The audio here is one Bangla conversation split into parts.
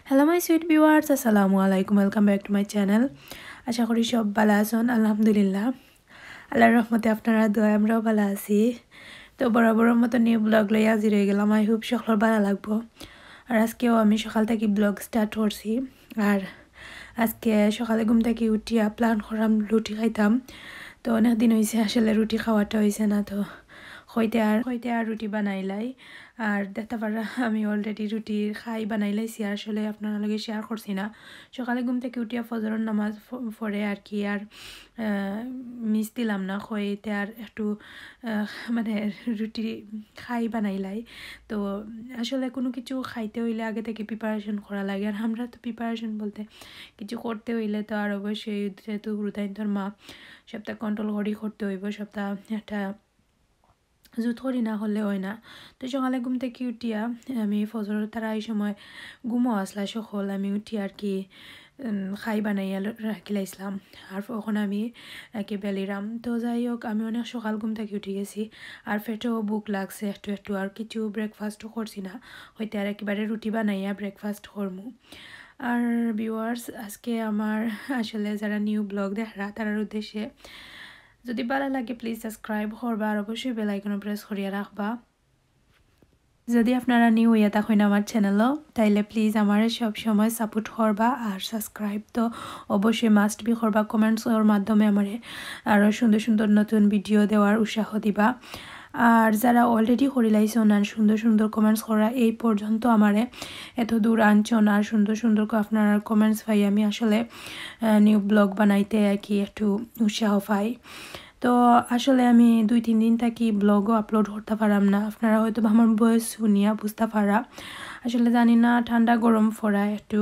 Hello my sweet viewers, assalamu alaikum. Welcome back to my channel. আশা করি সব ভালো আছেন। আলহামদুলিল্লাহ, আল্লাহর রহমতে আপনারা দোয়া আমরাও ভালো আছি। তো বরাবরের মতো নিউ ব্লগ লই হাজির হয়ে গেলাম। আই হোপ সকলের ভালো লাগবো। আর আজকেও আমি সকাল থেকে ব্লগ স্টার্ট করছি। আর আজকে সকালে ঘুম থেকে উঠিয়া প্ল্যান করলাম রুটি খাইতাম। তো অনেক দিন হয়েছে আসলে রুটি খাওয়াটা হয়েছে না, তো হইতে আর রুটি বানাইলাই। আর দেখতে পারা আমি অলরেডি রুটি খাই বানাইলাইছি, আর আসলে আপনার লগে শেয়ার করছি না। সকালে ঘুম থেকে উঠিয়া ফজরের নামাজ পড়ে আর কি আর মিস দিলাম না, হইতে আর একটু মানে রুটি খাই বানাইলাই। তো আসলে কোনো কিছু খাইতে হইলে আগে থেকে প্রিপারেশন করা লাগে, আর আমরা তো প্রিপারেশন বলতে কিছু করতে হইলে তো আর অবশ্যই যেহেতু রুদাইন্তর মা সবটা কন্ট্রোল করেই করতে হইব, সবটা একটা জুত করি না হলে হয় না। তো সকালে ঘুম থেকে উঠিয়া আমি ফজরের তারা এই সময় ঘুমো আসলা সকল আমি উঠি আর কি খাই বানাইয়া রাখিলাইছিলাম। আর তখন আমি একে বেলিরাম। তো যাই হোক, আমি অনেক সকাল ঘুম থেকে উঠে গেছি, আর পেটেও বুক লাগছে একটু একটু, আর কিছু ব্রেকফাস্টও করছি না, হইতে আর একেবারে রুটি বানাইয়া ব্রেকফাস্ট করমু। আর ভিউয়ার্স, আজকে আমার আসলে যারা নিউ ব্লগ দেখরা তার উদ্দেশ্যে যদি ভালো লাগে প্লিজ সাবস্ক্রাইব করবা, আর অবশ্যই বেল আইকন প্রেস করিয়া রাখবা। যদি আপনারা নিউ হইয়া থাকেন আমার চ্যানেলও, তাইলে প্লিজ আমার সব সময় সাপোর্ট করবা, আর সাবস্ক্রাইব তো অবশ্যই মাস্ট বি করবা। কমেন্টসের মাধ্যমে আমার আরও সুন্দর সুন্দর নতুন ভিডিও দেওয়ার উৎসাহ দিবা। আর যারা অলরেডি করিলাইছেন আর সুন্দর সুন্দর কমেন্টস করা এই পর্যন্ত আমারে এত দূর আনছন, আর সুন্দর সুন্দর আপনার কমেন্টস পাই, আমি আসলে নিউ ব্লগ বানাইতে আর কি একটু উৎসাহ পাই। তো আসলে আমি 2-3 দিন থাকি ব্লগও আপলোড করতে পারলাম না। আপনারা হয়তো আমার বয়স শুনিয়া বুঝতে পারা, আসলে জানি না ঠান্ডা গরম পড়া একটু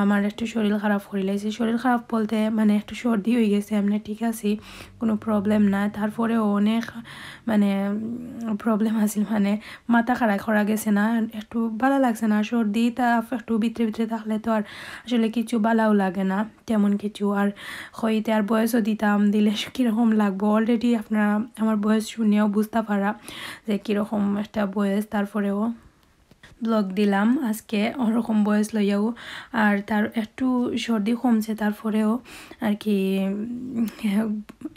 আমার একটু শরীর খারাপ করিলাইছে। শরীর খারাপ বলতে মানে একটু সর্দি হয়ে গেছে, এমনি ঠিক আছে, কোনো প্রবলেম না। তারপরেও অনেক মানে প্রবলেম আছিল, মানে মাথা খারাপ করা গেছে না, একটু ভালো লাগছে না। সর্দি তা একটু ভিতরে ভিতরে থাকলে তো আর আসলে কিছু ভালোও লাগে না তেমন কিছু। আর হইতে আর বয়সও দিলে কীরকম লাগবো, অলরেডি আপনারা আমার বয়স শুনেও বুঝতে পারা যে কীরকম একটা বয়স। তারপরেও ব্লগ দিলাম আজকে ওরকম বয়স লইয়াও, আর তার একটু সর্দি কমছে, তারপরেও আর কি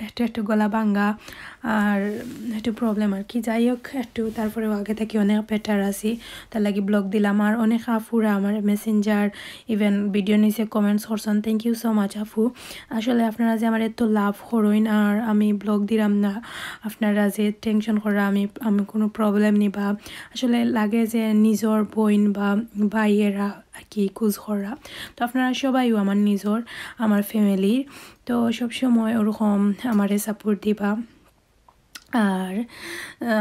একটু একটু গলা ভাঙ্গা আর একটু প্রবলেম আর কি। যাই হোক, একটু তারপরেও আগে থেকে অনেক বেটার আছি, তার লাগি ব্লগ দিলাম। আর অনেক আফুরা আমার মেসেঞ্জার ইভেন ভিডিও নিচে কমেন্টস করছেন, থ্যাংক ইউ সো মাচ আফু। আসলে আপনারা যে আমার এত লাভ করইন আর আমি ব্লগ দিলাম না, আপনারা যে টেনশন করা আমি কোনো প্রবলেম নি, বা আসলে লাগে যে নিজর বোন বা ভাইয়েরা আর কি কুজ করা। তো আপনারা সবাইও আমার নিজর, আমার ফ্যামিলির, তো সবসময় ওরকম আমারে সাপোর্ট দিবা। আর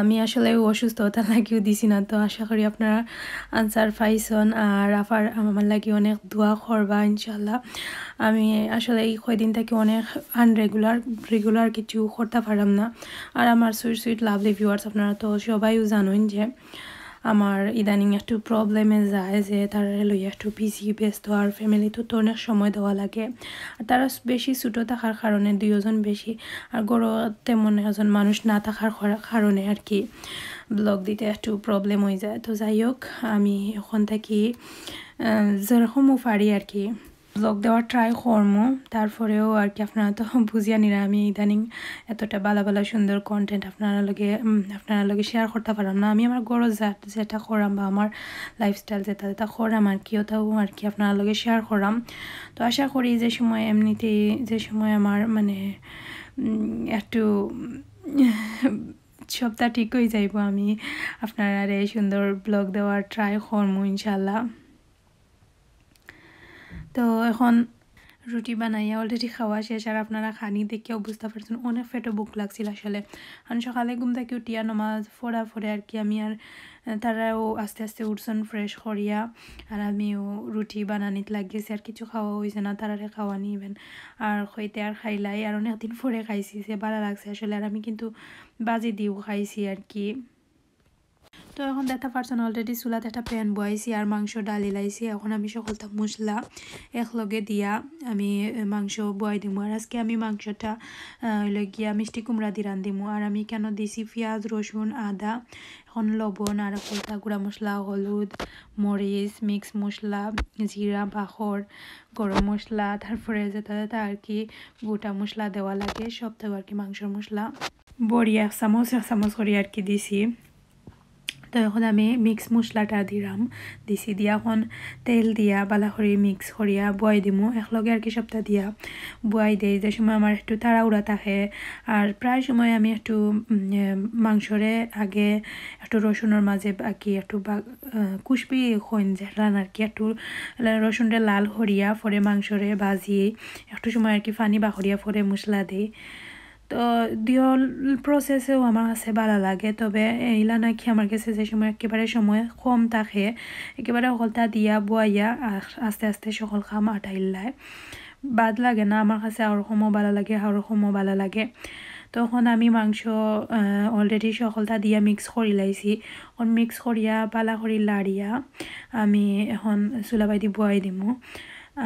আমি আসলে অসুস্থতা লাগিও দিছি না, তো আশা করি আপনারা আনসার পাইছেন, আর আমার লাগি অনেক দোয়া করবা ইনশাল্লাহ। আমি আসলে এই কয়দিন থেকে অনেক রেগুলার কিছু করতে পারলাম না। আর আমার সুইট লাভলি ভিউয়ার্স, আপনারা তো সবাইও জানেন যে আমার ইদানিং একটু প্রবলেমে যায়, যে তারা লইয়া একটু বিজি ব্যস্ত, আর ফ্যামিলিতে তো অনেক সময় দেওয়া লাগে। আর তারা বেশি ছোটো থাকার কারণে 2জন বেশি, আর গড় তেমন একজন মানুষ না থাকার কারণে আর কি ব্লগ দিতে একটু প্রবলেম হয়ে যায়। তো যাই হোক, আমি এখন থাকি যেরকমও পারি আর কি ব্লগ দেওয়ার ট্রাই করমো। তারপরেও আর কি আপনারা তো বুঝিয়া নিরা আমি ইদানিং এতটা ভালো সুন্দর কন্টেন্ট আপনারা লগে শেয়ার করতে পারলাম না। আমি আমার গরজ যেটা করাম বা আমার লাইফস্টাইল যেটা করাম আর কি, ওটাও আর কি আপনারা লগে শেয়ার করাম। তো আশা করি যে সময় এমনিতেই যে সময় আমার মানে একটু সবটা ঠিক হয়ে যাইব, আমি আপনারা এই সুন্দর ব্লগ দেওয়ার ট্রাই করমু ইনশাল্লাহ। তো এখন রুটি বানাইয়া অলরেডি খাওয়া শেষ, আর আপনারা খানি দেখেও বুঝতে পারছেন অনেক পেটে বুক লাগছিল আসলে। কারণ সকালে ঘুম থেকে উঠিয়া নমাজ পড়ে আর কি আমি আর তারাও আস্তে আস্তে উঠছেন ফ্রেশ করিয়া, আর আমিও রুটি বানানিতে লাগিয়েছি। আর কিছু খাওয়া হয়েছে না, তারারে খাওয়া নিবেন আর হইতে আর খাইলাই, আর অনেকদিন পরে খাইছি যে ভালো লাগছে আসলে। আর আমি কিন্তু বাজি দিয়েও খাইছি আর কি। তো এখন দেখতে পারছেন অলরেডি চুলাত একটা প্যান বয়াইছি আর মাংস ডালি লাইছি এখন আমি সকলটা মশলা একলগে দিয়া আমি মাংস বয়াই দিমু আর আজকে আমি মাংসটা হইল গিয়া মিষ্টি কুমড়া দিয়ে রান্ধিমু আর আমি কেন দিছি পেঁয়াজ রসুন আদা এখন লবণ আর হলতা গুঁড়া মশলা হলুদ মরিচ মিক্স মশলা জিরা বাখর গরম মশলা তারপরে যেটা যেটা আর কি গোটা মশলা দেওয়া লাগে সব থেকে আর কি মাংসের মশলা বড়ি এক চামচ করে আর কি দিছি তো এখন আমি মিক্স মশলাটা দিছি দিয়া এখন তেল দিয়া বালা করে মিক্স করিয়া বয়াই দিমু একলগে আর কি সবটা দিয়া বয়াই দেই যে সময় আমার একটু তাড়াহুড়া থাকে আর প্রায় সময় আমি একটু মাংসরে আগে একটু রসুনের মাঝে বাকি একটু কুসপি হইন যেলান আর কি একটু রসুনটা লাল হরিয়া পরে মাংসরে ভাজি একটু সময় আর কি পানি বাহরিয়া পরে মশলা দিই তো দিওল প্রসেসেও আমার কাছে ভালো লাগে তবে এইলা নাকি আমার কাছে যে সময় একেবারে সময় কম থাকে একেবারে সকলটা দিয়া বয়াইয়া আস্তে আস্তে সকল খাম আটাইল্লায় বাদ লাগে না আমার কাছে আরও সময় ভালো লাগে আরও সময় ভালো লাগে তখন আমি মাংস অলরেডি সকলটা দিয়া মিক্স করি লাইছি এখন মিক্স করিয়া পালা করি লাড়িয়া আমি এখন চুলাবাই দি বয়াই দিমু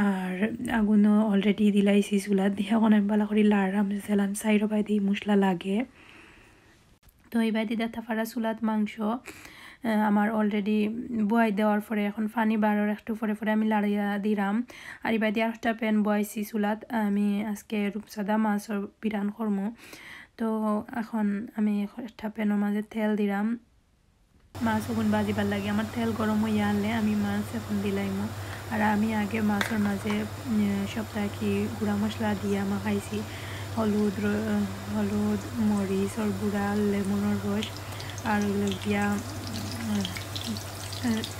আর আগুনও অলরেডি দিলাইছি চুলাত দিয়ে এখন আমি ভালো করে লাড়াম যেলান সাইডো বাইদি মশলা লাগে তো এই বাইদি দেখা ফারা চুলাত মাংস আমার অলরেডি বয়াই দেওয়ার পরে এখন পানি বাড়ার একটু পরে পরে আমি লাড়িয়া দিলাম আর এই বাইদি আর একটা প্যান বয়াইছি চুলাত আমি আজকে রূপসাদা মাছের বিরান করমু তো এখন আমি একটা প্যানের মাঝে তেল দিলাম মাছ ওগুন বাজিবার লাগে আমার তেল গরম হইয়া আনলে আমি মাছ এখন দিলাইমু আর আমি আগে মাছের মাঝে সবটা কি গুঁড়া মশলা দিয়া মাখাইছি হলুদ মরিচর গুঁড়া লেমনের রস আর ওগুলো দিয়া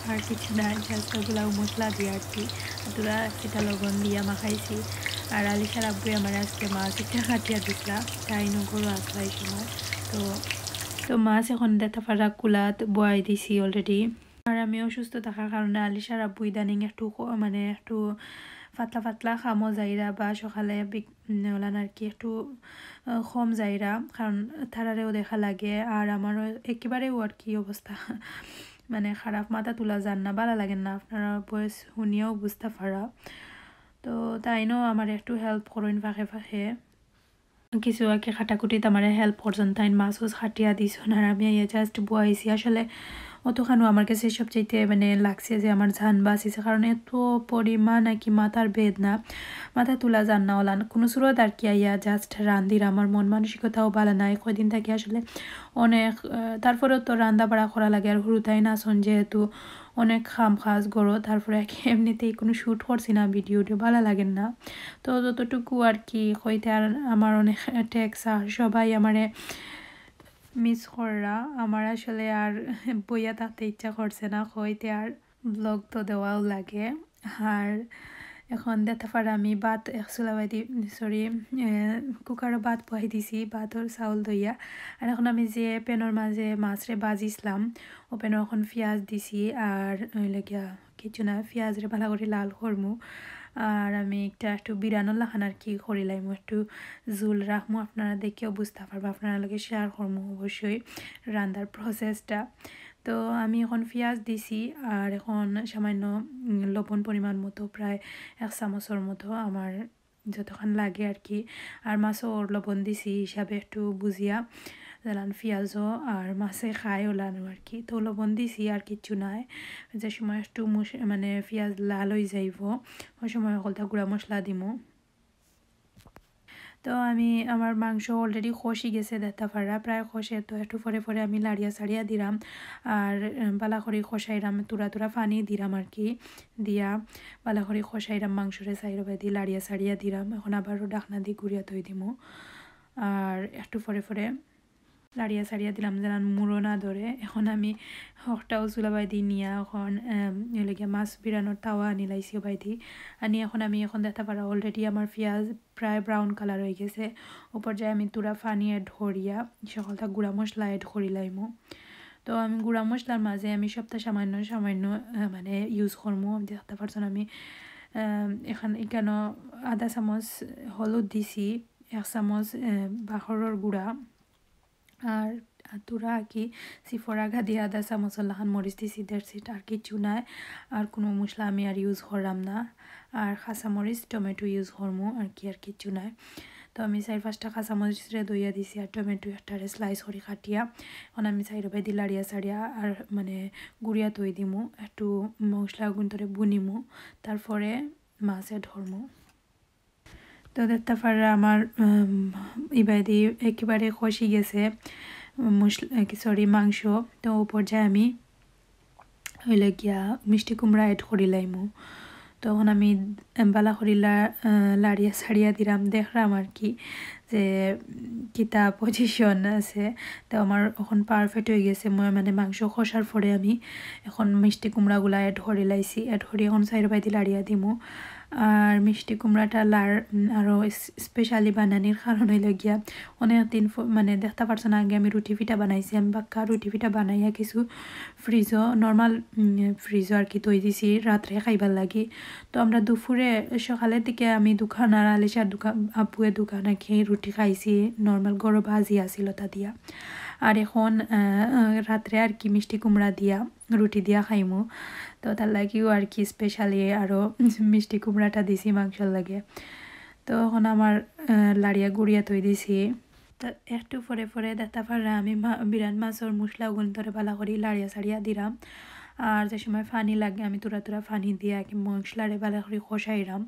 আর কিছু নাই জাস্ট ওগুলো মশলা দিয়ে আর কি তোরা সেটা লবণ দিয়া মাখাইছি আর আলিশার আব্বুই আমার আজকে মাছ একটা কাটিয়া দিতলা তাই নগরও আসলাই সময় তো মাছ এখন দেখা ফারা কুলাত বয়াই দিছি অলরেডি আর আমি অসুস্থ থাকার কারণে আলিশার আব্বু ইদানিং একটু মানে একটু পাতলা খামো যাইরা বা সকালে ওলান আর কি একটু কম যাইরা কারণ তারারেও দেখা লাগে আর আমারও একেবারেও আর কি অবস্থা মানে খারাপ মাথা তোলা যান না ভালো লাগেন না আপনারা বয়স শুনিয়েও বুঝতে পারা তো তাইনও আমার একটু হেল্প করেন ফাঁকে কিছু আর কি খাটাকুটিতে আমার হেল্প করছেন তাই মাছ খাটিয়া দিছেন আর আমি জাস্ট বয়াইছি আসলে অতখানো আমার কাছে সবচাইতে মানে লাগছে যে আমার ঝান বাঁচিছে কারণ এত পরিমাণ আর কি মাথার বেদনা মাথা তোলা যান না ওলান কোনো সুরত আর কি আইয়া জাস্ট রান্দির আমার মন মানসিকতাও ভালো নাই কয়দিন থাকি আসলে অনেক তারপরেও তো রান্না বাড়া করা লাগে আর হুরুতাই নাচন যেহেতু অনেক খাম খাজ গড়ো তারপরে এমনিতেই কোনো শ্যুট করছি না ভিডিও ভালো লাগেন না তো যতটুকু আর কি হইতে আর আমার অনেক ট্যাক্স আর সবাই আমারে মিস কররা আমার আসলে আর বইয়া থাকতে ইচ্ছা করছে না হইতে আর ব্লগ তো দেওয়াও লাগে আর এখন দেখতে পারে আমি ভাত কুকারও ভাত বহাই দিছি ভাতর চাউল দইয়া আর এখন আমি যে প্যানের মাঝে মাছরে বাজিছিলাম ও প্যানে এখন পেঁয়াজ দিছি আর গিয়া কিছু না পেঁয়াজরে ভালো করে লাল করমু আর আমি একটু বিরানোর লাখান আর কি করিলাম একটু জুল রাখমু আপনারা দেখেও বুঝতে পারবো আপনারা লগে শেয়ার করমু অবশ্যই রান্নার প্রসেসটা তো আমি এখন পেঁয়াজ দিছি আর এখন সামান্য লবণ পরিমাণ মতো প্রায় 1 চামচের মতো আমার যতক্ষণ লাগে আর কি আর মাছও লবণ দিছি হিসাবে একটু বুঝিয়া যেলান পেঁয়াজও আর মাছে খায় ওলানো আর কি তো লবণ দিছি আর কিচ্ছু নাই যে সময় একটু মানে পেঁয়াজ লাল হয়ে যাইব ওই সময় সকলটা গুঁড়া মশলা দিমু তো আমি আমার মাংস অলরেডি খসি গেছে দেখতে পারা প্রায় খসে তো একটু পরে আমি লাড়িয়া সাড়িয়া দিলাম আর বালা করে খসাইরাম তুরা পানি দিলাম আর কি দিয়া বালা করে খসাইরাম মাংসরে সাইড বাই দিয়ে লাড়িয়া সাড়িয়া দিলাম এখন আবারও ডাকনা দিয়ে ঘুরিয়া তৈ দিমু আর একটু পরে লাড়িয়া সাড়িয়া দিলাম যেন মুড়ো না ধরে এখন আমি হকটাও চুলা বাইদি নিয়া এখন এলাকা মাছ বিরানোর তাওয়া আনি লাইছি বাইদি আনি এখন আমি দেখা পারা অলরেডি আমার পেঁয়াজ প্রায় ব্রাউন কালার হয়ে গেছে উপর যায় আমি তুরা ফানি এড করিয়া সকলটা গুঁড়া মশলা এড করি লাইমু তো আমি গুঁড়া মশলার মাঝে আমি সবটা সামান্য মানে ইউজ করবো দেখতে পারছেন আমি এখানে আধা চামচ হলুদ দিছি 1 চামচ বাখরের গুঁড়া আর তুরা আর কি সিফরা ঘা দিয়ে আদা চামচ লাহান মরিচ দিছি দেড় আর কিছু নাই আর কোনো মশলা আমি আর ইউজ করলাম না আর কাঁচামরিচ টমেটো ইউজ করবো আর কিছু নাই তো আমি 4-5টা কাঁচামরিচরে দইয়া দিছি আর টমেটো একটারে স্লাইস করে কাটিয়া এখন আমি সাইড বাই দি লাড়িয়া সাড়িয়া আর মানে গুড়িয়া তৈ দিমু একটু মশলা গুন্তরে বুনিমু তারপরে মাছে ধরমু তো দেখতে পারে আমার ইবাদি একেবারে কষি গেছে মাংস তো পর্যায়ে আমি হইলে গিয়া মিষ্টি কুমড়া এড করি লাইমু তখন আমি বালা করি লাড়িয়া ছাড়িয়া দিলাম দেখলাম আর কি যে কিতা পজিশন আছে তো আমার এখন পারফেক্ট হয়ে গেছে মই মানে মাংস কষার পরে আমি এখন মিষ্টি কুমড়াগুলা এড করে লাইছি এড করে এখন সাইড বাইতে লাড়িয়া দিমু আর মিষ্টি কুমড়াটা আরও স্পেশালি বানানির কারণ হইল গিয়া অনেক দিন মানে দেখতে পারছেন আগে আমি রুটি পিঠা বানাইছি আমি বাক্কা রুটি পিঠা বানাইয়া কিছু নর্মাল ফ্রিজও আর কি তৈ দিছি রাত্রে খাইবার লাগি তো আমরা দুপুরে সকালের দিকে আমি দোকান আর আলিশার দোকান আপুয়ে দোকানে খেয়ে রুটি খাইছি নর্মাল গরম ভাজি আছিল তা দিয়া আর এখন রাত্রে আর কি মিষ্টি কুমড়া দিয়া রুটি দিয়া খাইমু তো তার লাগিও আর কি স্পেশালি আরও মিষ্টি কুমড়াটা দিছি মাংসর লাগে তো এখন আমার লাড়িয়া গুড়িয়া তৈ দিছি তো একটু পরে দেখতে পারলাম আমি বিরান মাছের মশলা গুন্তরে ভালো করে লাড়িয়া সাড়িয়া দিলাম আর যে সময় ফানি লাগে আমি তোরা ফানি দিয়ে মশলারে ভালো করে কষাইলাম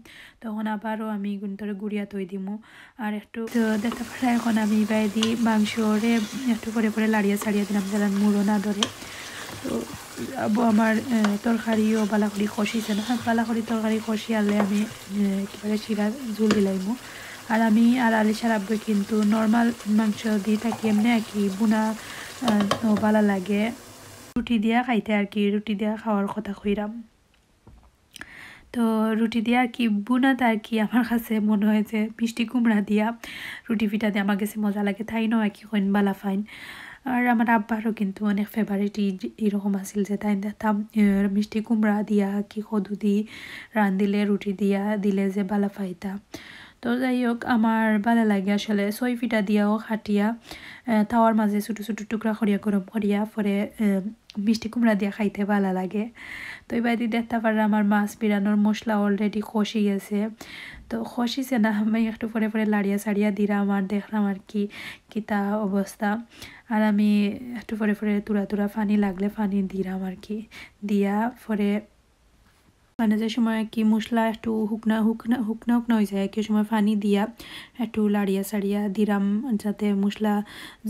তখন আবারও আমি গুন্তরে গুড়িয়া তৈ দিমু আর একটু দেখতে পারে এখন আমি বাই দি মাংসরে একটু পরে লাড়িয়া সাড়িয়া দিলাম যারা মুড়ো না ধরে তো আমার তরকারিও ভালো করে কষিছে না ভালো করে তরকারি কষিয়ালে আমি একেবারে শিরা ঝুল দিলাইমু আর আমি আর আলিশার আব্বু কিন্তু নর্মাল মাংস দিয়ে থাকি এমনি আর কি বুনা ভালো লাগে রুটি দিয়া খাইতে আর কি রুটি দিয়া খাওয়ার কথা কইরাম তো রুটি দিয়া আর কি বুনাতে আর কি আমার কাছে মনে হয় যে মিষ্টি কুমড়া দিয়া রুটি পিঠা দিয়ে আমার কাছে মজা লাগে তাই নয় কি কইন বালা ফাইন আর আমার আব্বারও কিন্তু অনেক ফেভারিট এরকম আছিল যে তাই দেখতাম মিষ্টি কুমড়া দিয়া কি কদু দি রান্ধিলে রুটি দিয়া দিলে যে বালা ফাইতা তো যাই হোক আমার ভালো লাগে আসলে সই পিঠা দিয়াও খাটিয়া তাওয়ার মাঝে ছোটো ছোটো টুকরা করিয়া গরম করিয়া পরে মিষ্টি কুমড়া দিয়া খাইতে ভালো লাগে তো এবার দেখতে পারে আমার মাছ বিরানোর মশলা অলরেডি কষি গেছে তো কষিছে না আমি একটু পরে লাড়িয়া সাড়িয়া দিলাম আর দেখলাম আর কি কিতা অবস্থা আর আমি একটু পরে তুরা ফানি লাগলে ফানি দিলাম আর কি দিয়া পরে মানে যে সময় কি মশলা একটু হুকনা হয়ে যায় কি সময় পানি দিয়া একটু লাড়িয়া সাড়িয়া দিলাম যাতে মশলা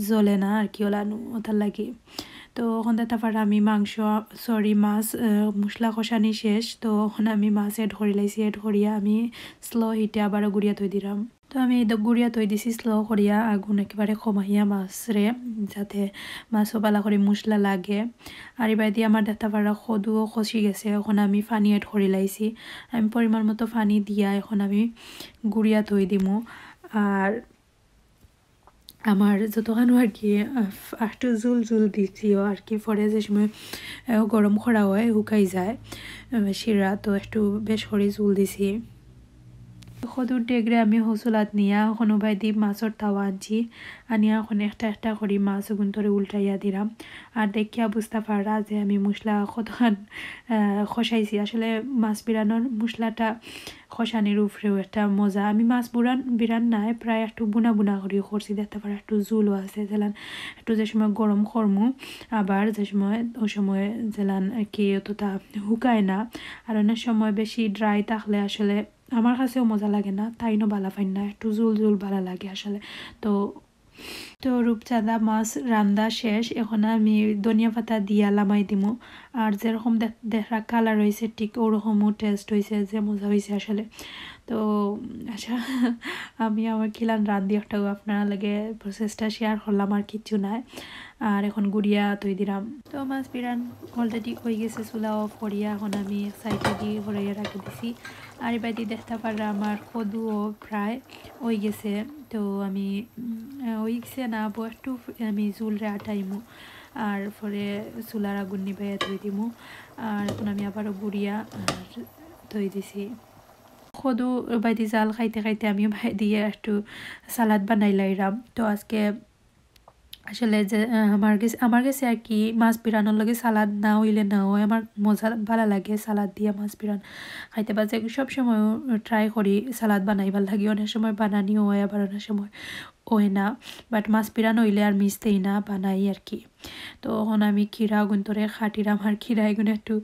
জ্বলে না আর কি ওলানো ওটার লাগে তো ওখান তারপর আমি মাছ মশলা কষানি শেষ তো ওখানে আমি মাছ এড করে লাইছি এড করিয়া আমি স্লো হিটে আবারও গুড়িয়া তৈ দিলাম তো আমি গুড়িয়া তৈ দিছি স্লো করিয়া আগুন একেবারে কমাইয়া মাছরে যাতে মাছও বালা করে মশলা লাগে আর এবার দিয়ে আমার দেখতে পারা সদুও খসি গেছে এখন আমি পানি এড করে লাইছি আমি পরিমাণ মতো পানি দিয়া এখন আমি গুড়িয়া তৈ দিমু আর আমার যতখানো আর কি একটু জুল দিছিও আর কি পরে যে সময় গরম করা হয় শুকাই যায় শিরা তো একটু বেশ করে জুল দিছি সদুর ডেগরে আমি হসুলাত নিয়া কোনো বাই দি মাছর তাওয়া আনছি আনিয়া এখন একটা করে মাছ গুন্তরে উল্টাইয়া দিলাম আর দেখিয়া বুঝতে পারা যে আমি মশলা কতখান খসাইছি আসলে মাছ বিরানোর মশলাটা খসানির উপরেও একটা মজা আমি মাছ বিরান নাই প্রায় একটু বুনা করে করছি দেখতে পারা একটু জুলও আছে জেলান একটু যে সময় গরম করমু আবার যে সময় ওই সময় জেলান কি অতটা শুকায় না আর অনেক সময় বেশি ড্রাই থাকলে আসলে আমার কাছেও মজা লাগে না তাই না বালা ফাইন না একটু জুল ভালো লাগে আসলে তো রূপচাঁদা মাছ রান্দা শেষ এখন আমি ধনিয়া পাতা দিয়া লামাই দিমু আর যেরকম দেখা কালার হয়েছে ঠিক ওরকমও টেস্ট হয়েছে যে মজা হয়েছে আসলে তো আচ্ছা আমি আমার খিলান রান্ধি একটা আপনারা লাগে প্রসেসটা শেয়ার করলাম আর কিচ্ছু নাই আর এখন গুড়িয়া তৈ দিলাম তো মাছ বিরান অলরেডি হয়ে গেছে চুলা অফ করিয়া এখন আমি সাইডে দিয়ে ঘুরাইয়া রাখি দিছি আর এবার দিয়ে দেখতে পারলাম আমার কদুও প্রায় হয়ে গেছে তো আমি হয়ে গেছে না একটু আমি জুলরে আটাইমু আর পরে চুলার আগুন নিবাইয়া তৈ দিমু আর এখন আমি আবারও গুড়িয়া তৈ দিছি কদু বাইদি জাল খাইতে আমি ভাই দিয়ে একটু সালাদ বানাই লাইলাম তো আজকে আসলে যে আমার কাছে আর কি মাছ পিরানোর লগে সালাদ না হইলে না হয় আমার মজা ভালো লাগে সালাদ দিয়ে মাছ পিরান খাইতে বাজে সবসময় ট্রাই করি সালাদ বানাইবার লাগে অনেক সময় বানানিও হয় আবার অনেক সময় হয় না বাট মাছ পিরান হইলে আর মিশতেই না বানাই আর কি তো এখন আমি খিরা গুন্তরে খাটিরাম আর খিরা এগুলো একটু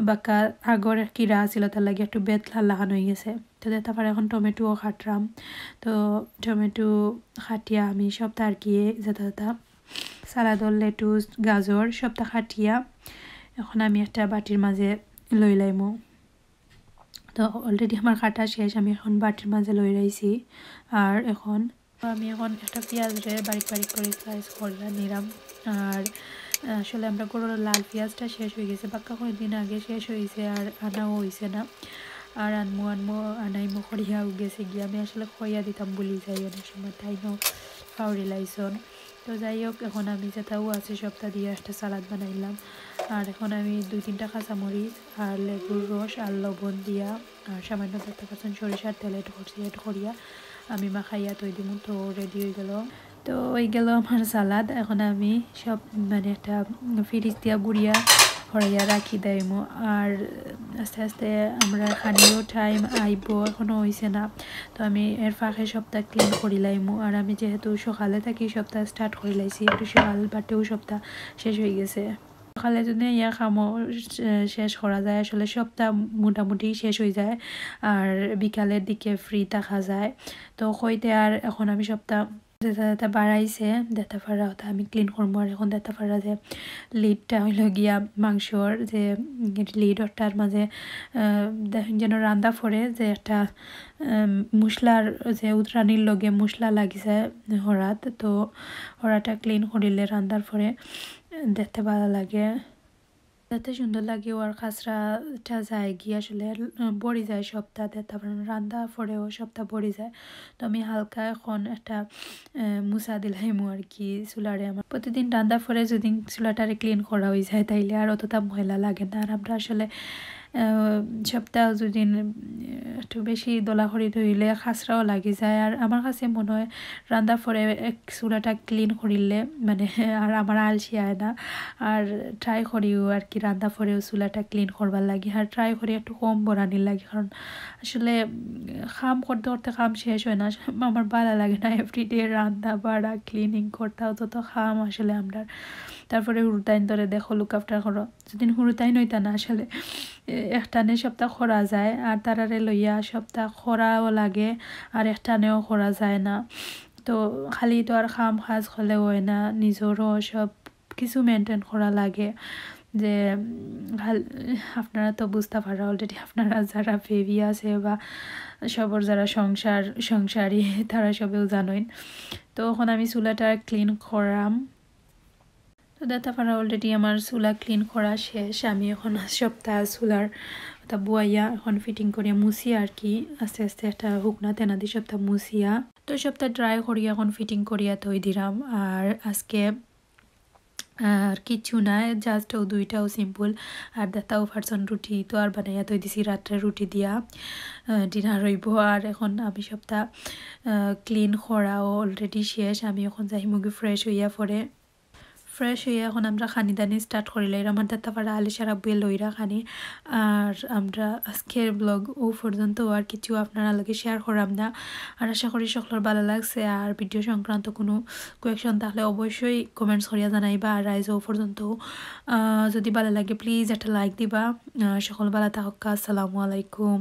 বাক্কা আগর খিরা আছিল তার লাগে একটু বেতলা লাগানো হয়ে গেছে তো তারপর এখন টমেটোও খাটরাম তো টমেটো খাটিয়া আমি সবটা আর কি যেটা সালাদর লেটুস গাজর সবটা খাটিয়া এখন আমি একটা বাটির মাঝে লই লাইমু তো অলরেডি আমার কাটা শেষ আমি এখন বাটির মাঝে লই রাইছি আর এখন আমি এখন একটা পেঁয়াজ রে বারিক বারিক করে স্লাইস করলাম নিলাম আর আসলে আমরা গরুর লাল পেঁয়াজটা শেষ হয়ে গেছে বাক্কা কয়েকদিন আগে শেষ হয়েছে আর আনাও হয়েছে না আর আনমো আনাইমো খড়িয়াও গেছে গিয়ে আমি আসলে খইয়া দিতাম বলি যাই অনেক সময় তাইনো ফাউরি লাইছন তো যাই হোক এখন আমি যেটাও আছে সবটা দিয়ে একটা সালাদ বানাইলাম আর এখন আমি 2-3টা কাঁচামরিচ আর লেবুর রস আর লবণ দিয়া আর সামান্য 1% সরিষার তেল এড করিয়া আমি মাখাইয়া তৈ দিমু তো রেডি হয়ে গেল তো ওই গেল আমার সালাদ এখন আমি সব মানে একটা ফ্রিজ দিয়া গুড়িয়া হরাইয়া রাখি দেয়মো আর আস্তে আস্তে আমরা খানিও টাইম আইব এখনও হয়েছে না তো আমি এর ফাঁকে সপ্তাহ ক্লিন করি লাইমো আর আমি যেহেতু সকালে থাকি সপ্তাহ স্টার্ট করে লাইছি একটু সকাল বাটেও সপ্তাহ শেষ হয়ে গেছে সকালে যদি ইয়া খামো শেষ করা যায় আসলে সপ্তাহ মোটামুটি শেষ হয়ে যায় আর বিকালের দিকে ফ্রি থাকা যায় তো কইতে আর এখন আমি সপ্তাহ যেটা বাড়াইছে দেতা ফাড়া ওটা আমি ক্লিন করবো আর এখন দেতা ফাড়া যে লিডটা হইল গিয়া মাংসর যে লিড ওটার মাঝে যেন রান্দা ফরে যে একটা মশলার যে উতরানির লগে মশলা লাগিছে হরাত তো হরাটা ক্লিন করিলে রান্দার পরে দেখতে ভালো লাগে যাতে সুন্দর লাগে আর খাসরাটা যায় গিয়ে আসলে বড়ি যায় সপ্তাহে তারপর রান্না পরেও সপ্তাহ বড়ি যায় তো আমি হালকা এখন একটা মুছা দিলাইমু আর কি চুলারে আমার প্রতিদিন রান্না পরে যদি চুলাটারে ক্লিন করা হয়ে যায় তাইলে আর অতটা ময়লা লাগে না আর আমরা আসলে সপ্তাহ যদি একটু বেশি দোলাখড়ি ধরিলে খাসরাও লাগি যায় আর আমার কাছে মনে হয় রান্না পরে এক চুলাটা ক্লিন করিলে মানে আর আমার আলসি হয় না আর ট্রাই করিও আর কি রান্না পরেও চুলাটা ক্লিন করবার লাগে আর ট্রাই করি একটু কম বরানির লাগে কারণ আসলে কাম করতে করতে কাম শেষ হয় না আমার ভালো লাগে না এভরিডে রান্না বাড়া ক্লিনিং করতে তত কাম আসলে আমরা তারপরে হুরুতাইন ধরে দেখো লুক আফটার করো যদি হুরুতাইন হইতা না আসলে একটানে সপ্তাহ করা যায় আর তারারে লইয়া সপ্তাহ করাও লাগে আর একটানেও করা যায় না তো খালি তো আর কাম কাজ হলে হয় না নিজেরও সব কিছু মেনটেন করা লাগে যে আপনারা তো বুঝতে পারা অলরেডি আপনারা যারা বেবি আছে বা সবর যারা সংসারী তারা সবেও জানেন তো এখন আমি চুলাটা ক্লিন করাম তো তারপরে অলরেডি আমার চুলা ক্লিন করা শেষ আমি এখন সপ্তাহ চুলার ওটা বুয়াইয়া এখন ফিটিং করিয়া মুছিয়া আর কি আস্তে আস্তে একটা হুকনা তেনা দিয়ে সপ্তাহ মুছিয়া তো সপ্তাহ ড্রাই করিয়া এখন ফিটিং করিয়া থই দিলাম আর আজকে আর কিছু না জাস্ট দুইটাও সিম্পল আর দেতাও ফারসন রুটি তো আর বানাইয়া তৈ দিছি রাত্রে রুটি দিয়া ডিনার হইব আর এখন আমি সপ্তাহ ক্লিন করাও অলরেডি শেষ আমি এখন যাই মুগি ফ্রেশ হইয়া পরে ফ্রেশ হয়ে এখন আমরা খানি দানি স্টার্ট করিলাই আমার দাতা পাড়া আলিশার আব্বুয়ে লইরা খানি আর আমরা আজকের ব্লগ ও পর্যন্ত আর কিছু আপনারা লগে শেয়ার করাম না আর আশা করি সকলের ভালো লাগছে আর ভিডিও সংক্রান্ত কোনো কোয়েকশন তাহলে অবশ্যই কমেন্টস করিয়া জানাইবা আর রাইজ ও পর্যন্ত যদি ভালো লাগে প্লিজ একটা লাইক দিবা সকল ভালো থাকা আসসালামু আলাইকুম।